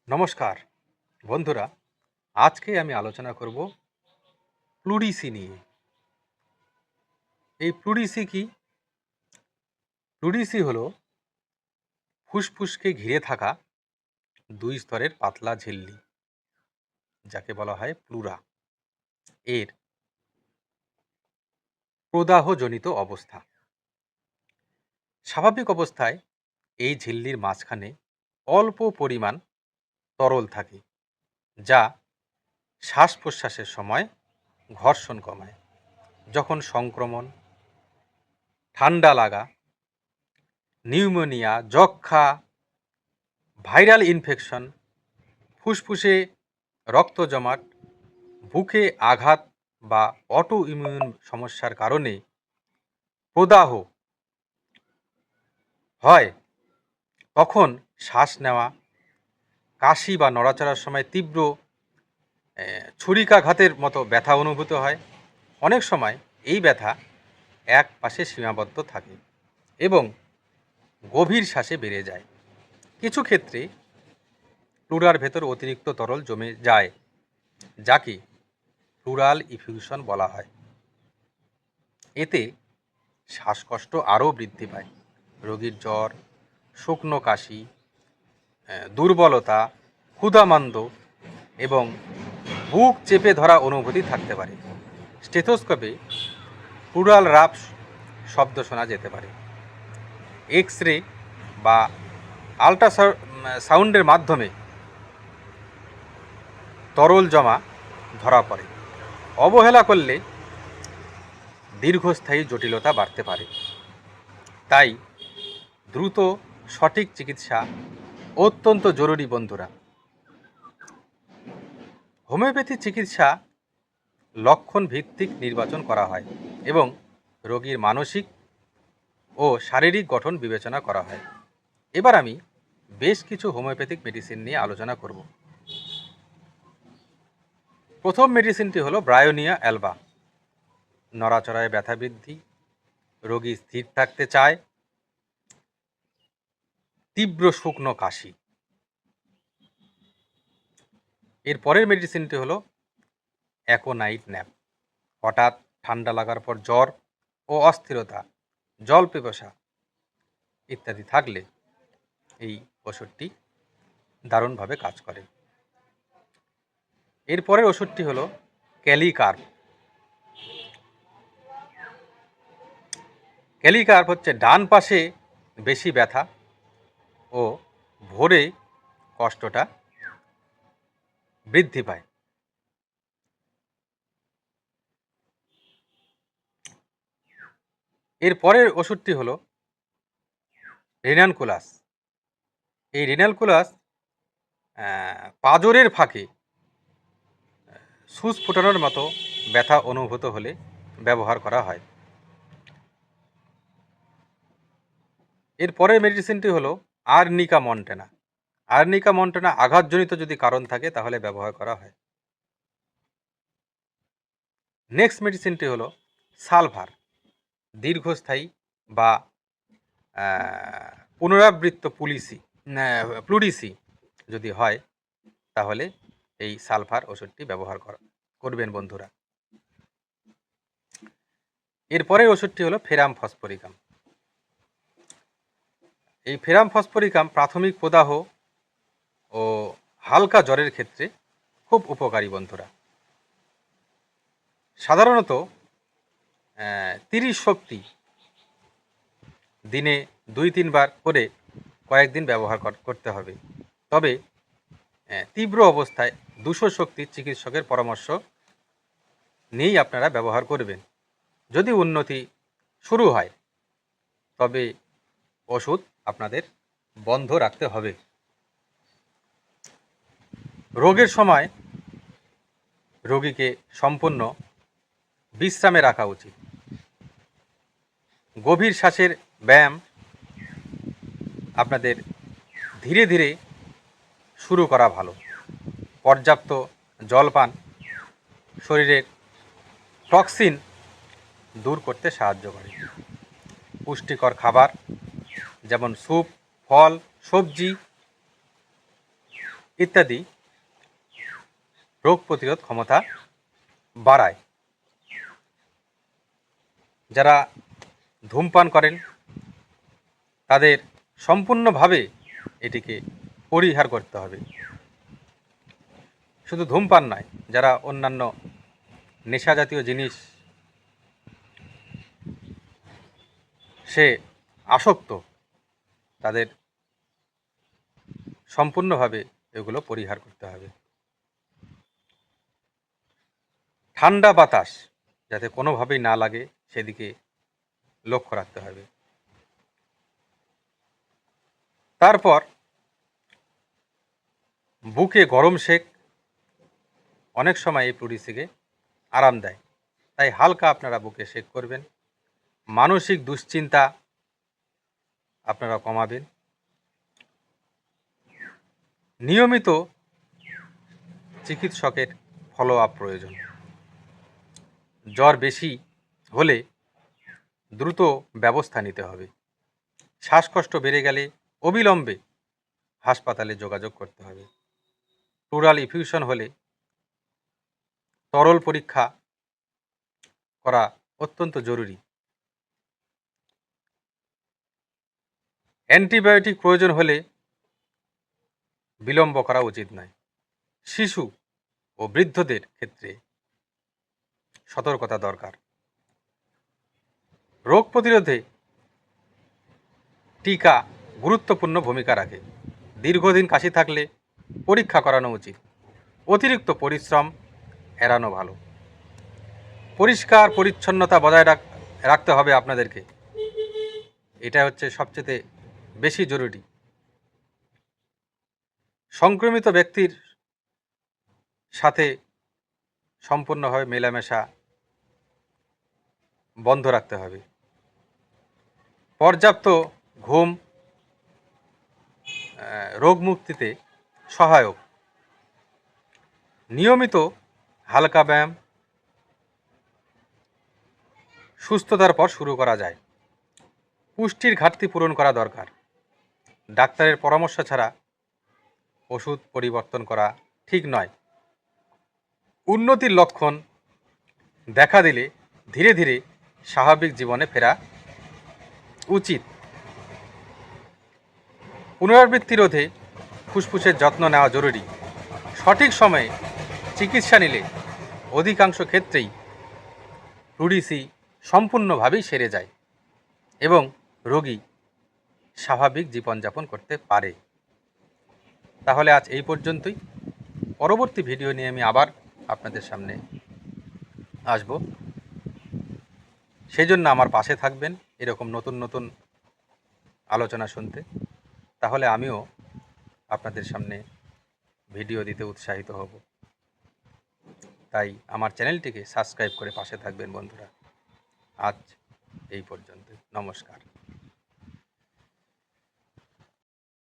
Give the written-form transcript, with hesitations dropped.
নমস্কার বন্ধুরা, আজকে আমি আলোচনা করব প্লুরিসি নিয়ে। এই প্লুরিসি কি? প্লুরিসি হলো ফুসফুসকে ঘিরে থাকা দুই স্তরের পাতলা ঝিল্লি, যাকে বলা হয় প্লুরা। এর প্রদাহজনিত অবস্থা। স্বাভাবিক অবস্থায় এই ঝিল্লির মাঝখানে অল্প পরিমাণ তরল থাকে, যা শ্বাস প্রশ্বাসের সময় ঘর্ষণ কমায়। যখন সংক্রমণ, ঠান্ডা লাগা, নিউমোনিয়া, যক্ষ্মা, ভাইরাল ইনফেকশন, ফুসফুসে রক্ত জমাট, বুকে আঘাত বা অটো ইমিউন সমস্যার কারণে প্রদাহ হয়, তখন শ্বাস নেওয়া, কাশি বা নড়াচড়ার সময় তীব্র ছুরিকাঘাতের মতো ব্যথা অনুভূত হয়। অনেক সময় এই ব্যথা এক পাশে সীমাবদ্ধ থাকে এবং গভীর শ্বাসে বেড়ে যায়। কিছু ক্ষেত্রে প্লুরার ভেতর অতিরিক্ত তরল জমে যায়, যাকে প্লুরাল ইফিউশন বলা হয়। এতে শ্বাসকষ্ট আরও বৃদ্ধি পায়। রোগীর জ্বর, শুকনো কাশি, দুর্বলতা, ক্ষুধামান্দ এবং বুক চেপে ধরা অনুভূতি থাকতে পারে। স্টেথোস্কোপে প্লুরাল রাফ শব্দ শোনা যেতে পারে। এক্স রে বা সাউন্ডের মাধ্যমে তরল জমা ধরা পড়ে। অবহেলা করলে দীর্ঘস্থায়ী জটিলতা বাড়তে পারে। তাই দ্রুত সঠিক চিকিৎসা অত্যন্ত জরুরি বন্ধুরা। হোমিওপ্যাথি চিকিৎসা লক্ষণ ভিত্তিক নির্বাচন করা হয় এবং রোগীর মানসিক ও শারীরিক গঠন বিবেচনা করা হয়। এবার আমি বেশ কিছু হোমিওপ্যাথিক মেডিসিন নিয়ে আলোচনা করব। প্রথম মেডিসিনটি হলো ব্রায়োনিয়া অ্যালবা। নড়াচড়ায় ব্যথা বৃদ্ধি, রোগী স্থির থাকতে চায়, তীব্র শুকনো কাশি। এর পরের মেডিসিনটি হলো অ্যাকোনাইট ন্যাপ। হঠাৎ ঠান্ডা লাগার পর জ্বর ও অস্থিরতা, জল পিপাসা ইত্যাদি থাকলে এই ওষুধটি দারুণভাবে কাজ করে। এর পরের ওষুধটি হলো ক্যালিকার্প। ক্যালিকার্প হচ্ছে ডান পাশে বেশি ব্যথা ও ভোরে কষ্টটা বৃদ্ধি পায়। এর পরের ওষুধটি হলো রেনানকুলাস। এই রেনানকুলাস পাঁজরের ফাঁকে সুচ ফোটানোর মতো ব্যথা অনুভূত হলে ব্যবহার করা হয়। এর পরের মেডিসিনটি হলো আর্নিকা মন্টেনা। আর্নিকা মন্টেনা আঘাতজনিত যদি কারণ থাকে তাহলে ব্যবহার করা হয়। নেক্সট মেডিসিনটি হলো সালভার। দীর্ঘস্থায়ী বা পুনরাবৃত্ত প্লুরিসি যদি হয় তাহলে এই সালফার ওষুধটি ব্যবহার করবেন বন্ধুরা। এরপরের ওষুধটি হলো ফেরাম ফসফরিকাম। এই ফেরাম ফসফরিকাম প্রাথমিক প্রদাহ ও হালকা জ্বরের ক্ষেত্রে খুব উপকারী বন্ধুরা। সাধারণত 30 শক্তি দিনে 2-3 বার করে কয়েকদিন ব্যবহার করতে হবে। তবে তীব্র অবস্থায় 200 শক্তির চিকিৎসকের পরামর্শ নিয়েই আপনারা ব্যবহার করবেন। যদি উন্নতি শুরু হয় তবে ওষুধ আপনাদের বন্ধ রাখতে হবে। রোগের সময় রোগীকে সম্পূর্ণ বিশ্রামে রাখা উচিত। গভীর শ্বাসের ব্যায়াম আপনাদের ধীরে ধীরে শুরু করা ভালো। পর্যাপ্ত জলপান শরীরের টক্সিন দূর করতে সাহায্য করে। পুষ্টিকর খাবার যেমন স্যুপ, ফল, সবজি ইত্যাদি রোগ প্রতিরোধ ক্ষমতা বাড়ায়। যারা ধূমপান করেন তাদের সম্পূর্ণভাবে এটিকে পরিহার করতে হবে। শুধু ধূমপান নয়, যারা অন্যান্য নেশা জাতীয় জিনিস সে আসক্ত, তাদের সম্পূর্ণভাবে এগুলো পরিহার করতে হবে। ঠান্ডা বাতাস যাতে কোনোভাবেই না লাগে সেদিকে লক্ষ্য রাখতে হবে। তারপর বুকে গরম সেক অনেক সময় এই প্লুরিসিকে আরাম দেয়, তাই হালকা আপনারা বুকে সেক করবেন। মানসিক দুশ্চিন্তা আপনারা কমাবেন। নিয়মিত চিকিৎসকের ফলো আপ প্রয়োজন। জ্বর বেশি হলে দ্রুত ব্যবস্থা নিতে হবে। শ্বাসকষ্ট বেড়ে গেলে অবিলম্বে হাসপাতালে যোগাযোগ করতে হবে। প্লুরাল ইফিউশন হলে তরল পরীক্ষা করা অত্যন্ত জরুরি। অ্যান্টিবায়োটিক প্রয়োজন হলে বিলম্ব করা উচিত নয়। শিশু ও বৃদ্ধদের ক্ষেত্রে সতর্কতা দরকার। রোগ প্রতিরোধে টিকা গুরুত্বপূর্ণ ভূমিকা রাখে। দীর্ঘদিন কাশি থাকলে পরীক্ষা করানো উচিত। অতিরিক্ত পরিশ্রম এড়ানো ভালো। পরিষ্কার পরিচ্ছন্নতা বজায় রাখতে হবে আপনাদেরকে, এটা হচ্ছে সবচেয়ে বেশি জরুরি। সংক্রমিত ব্যক্তির সাথে সম্পূর্ণভাবে মেলামেশা বন্ধ রাখতে হবে। পর্যাপ্ত ঘুম রোগ মুক্তিতে সহায়ক। নিয়মিত হালকা ব্যায়াম সুস্থতার পর শুরু করা যায়। পুষ্টির ঘাটতি পূরণ করা দরকার। ডাক্তারের পরামর্শ ছাড়া ওষুধ পরিবর্তন করা ঠিক নয়। উন্নতির লক্ষণ দেখা দিলে ধীরে ধীরে স্বাভাবিক জীবনে ফেরা উচিত। পুনরাবৃত্তি রোধে ফুসফুসের যত্ন নেওয়া জরুরি। সঠিক সময়ে চিকিৎসা নিলে অধিকাংশ ক্ষেত্রেই প্লুরিসি সম্পূর্ণভাবেই সেরে যায় এবং রোগী স্বাভাবিক জীবনযাপন করতে পারে। তাহলে আজ এই পর্যন্তই। পরবর্তী ভিডিও নিয়ে আমি আবার আপনাদের সামনে আসব। সেই জন্য আমার পাশে থাকবেন এরকম নতুন নতুন আলোচনা শুনতে। তাহলে আমিও আপনাদের সামনে ভিডিও দিতে উৎসাহিত হব। তাই আমার চ্যানেলটিকে সাবস্ক্রাইব করে পাশে থাকবেন বন্ধুরা। আজ এই পর্যন্ত। নমস্কার।